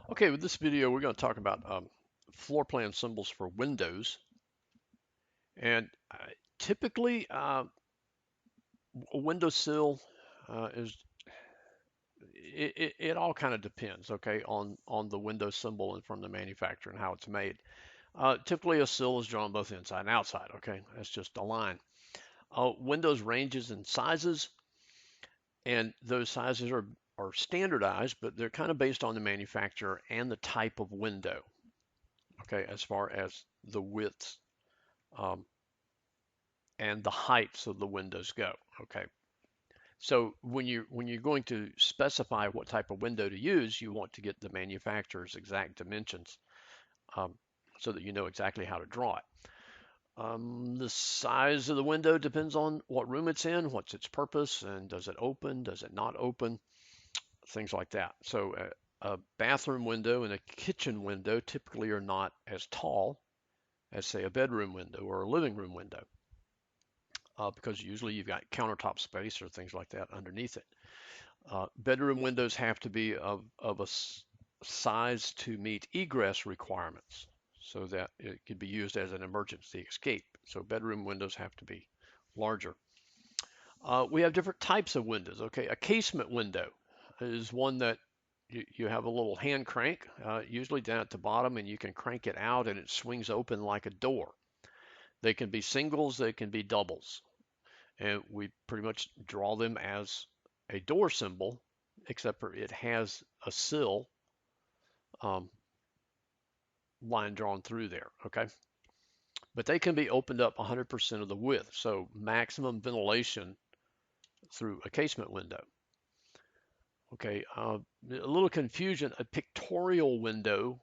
Okay, with this video, we're going to talk about floor plan symbols for windows. And typically, a windowsill is it all kind of depends, okay, on the window symbol and from the manufacturer and how it's made. Typically, a sill is drawn both inside and outside. Okay, that's just a line. Windows ranges in sizes, and those sizes are standardized, but they're kind of based on the manufacturer and the type of window. Okay, as far as the widths um, and the heights of the windows go. Okay, so when you're going to specify what type of window to use, you want to get the manufacturer's exact dimensions um, so that you know exactly how to draw it. The size of the window depends on what room it's in, what's its purpose, and does it open, does it not open, things like that. So a bathroom window and a kitchen window typically are not as tall as, say, a bedroom window or a living room window. Because usually you've got countertop space or things like that underneath it. Bedroom windows have to be of a size to meet egress requirements so that it could be used as an emergency escape. So bedroom windows have to be larger. We have different types of windows. Okay, a casement window is one that you have a little hand crank, usually down at the bottom, and you can crank it out and it swings open like a door. They can be singles, they can be doubles. And we pretty much draw them as a door symbol, except for it has a sill um, line drawn through there, okay? But they can be opened up 100% of the width, so maximum ventilation through a casement window. Okay, a little confusion, a pictorial window,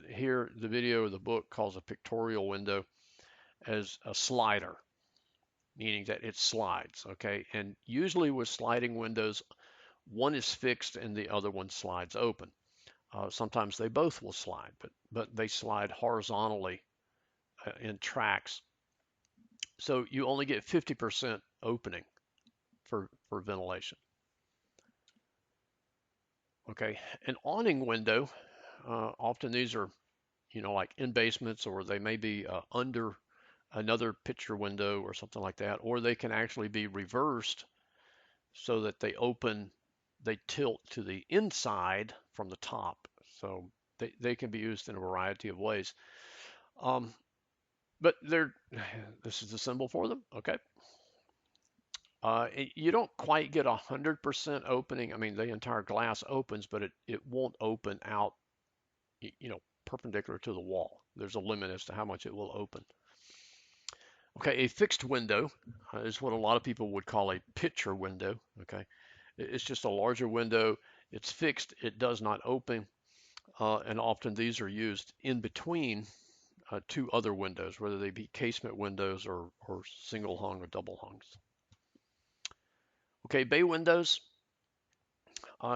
here the video or the book calls a pictorial window as a slider, meaning that it slides, okay? And usually with sliding windows, one is fixed and the other one slides open. Sometimes they both will slide, but they slide horizontally in tracks. So you only get 50% opening for ventilation. Okay, an awning window, often these are, like in basements, or they may be under another picture window or something like that, or they can actually be reversed so that they tilt to the inside from the top. So they can be used in a variety of ways. Um, but this is the symbol for them. Okay. You don't quite get 100% opening. I mean, the entire glass opens, but it won't open out, perpendicular to the wall. There's a limit as to how much it will open. Okay, a fixed window is what a lot of people would call a picture window. Okay, it's just a larger window. It's fixed. It does not open, and often these are used in between two other windows, whether they be casement windows or single hung or double hungs. Okay, bay windows.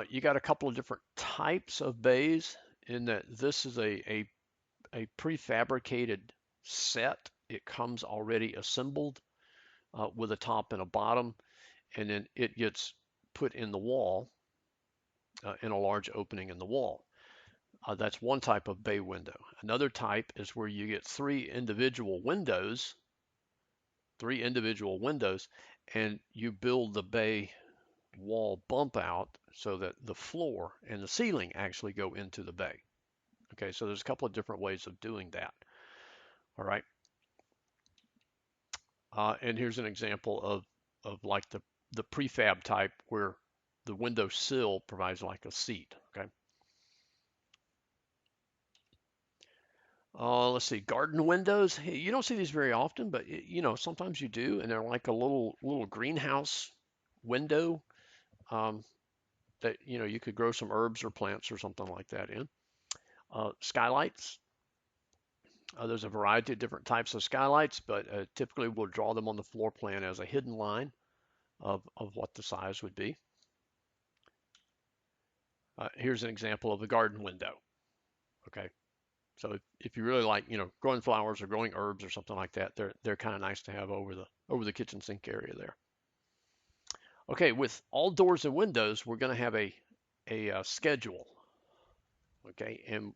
You got a couple of different types of bays in that this is a prefabricated set. It comes already assembled with a top and a bottom, and then it gets put in the wall in a large opening in the wall. That's one type of bay window. Another type is where you get three individual windows, and you build the bay wall bump out so that the floor and the ceiling actually go into the bay. Okay, so there's a couple of different ways of doing that. All right, and here's an example of like the prefab type where the window sill provides like a seat. Okay. Let's see, garden windows. Hey, you don't see these very often, but sometimes you do, and they're like a little greenhouse window um, that you could grow some herbs or plants or something like that in. Skylights. There's a variety of different types of skylights, but typically we'll draw them on the floor plan as a hidden line of what the size would be. Here's an example of a garden window. Okay, so if you really like, growing flowers or growing herbs or something like that, they're kind of nice to have over the kitchen sink area there. Okay, with all doors and windows, we're going to have a schedule. Okay, and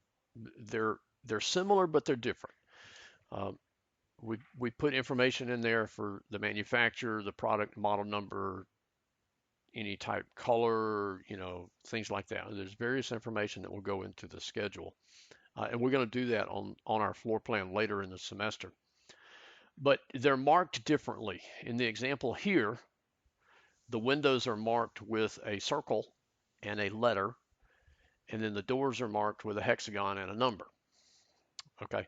they're similar, but they're different. Um, we put information in there for the manufacturer, the product model number, any type color, things like that. There's various information that will go into the schedule. And we're going to do that on our floor plan later in the semester. But they're marked differently. In the example here, the windows are marked with a circle and a letter, and then the doors are marked with a hexagon and a number. Okay,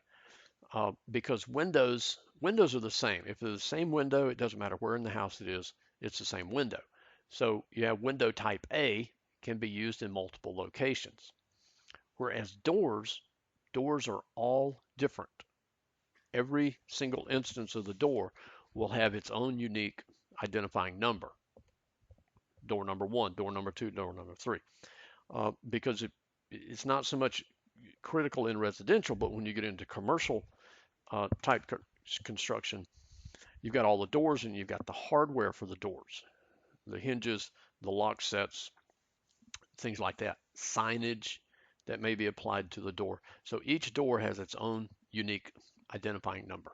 because windows are the same. If they're the same window, it doesn't matter where in the house it is, it's the same window. So you have window type A can be used in multiple locations, whereas doors are all different. Every single instance of the door will have its own unique identifying number. Door number one, door number two, door number three. Because it's not so much critical in residential, but when you get into commercial type construction, you've got all the doors and you've got the hardware for the doors, the hinges, the lock sets, things like that, signage that may be applied to the door. So each door has its own unique identifying number.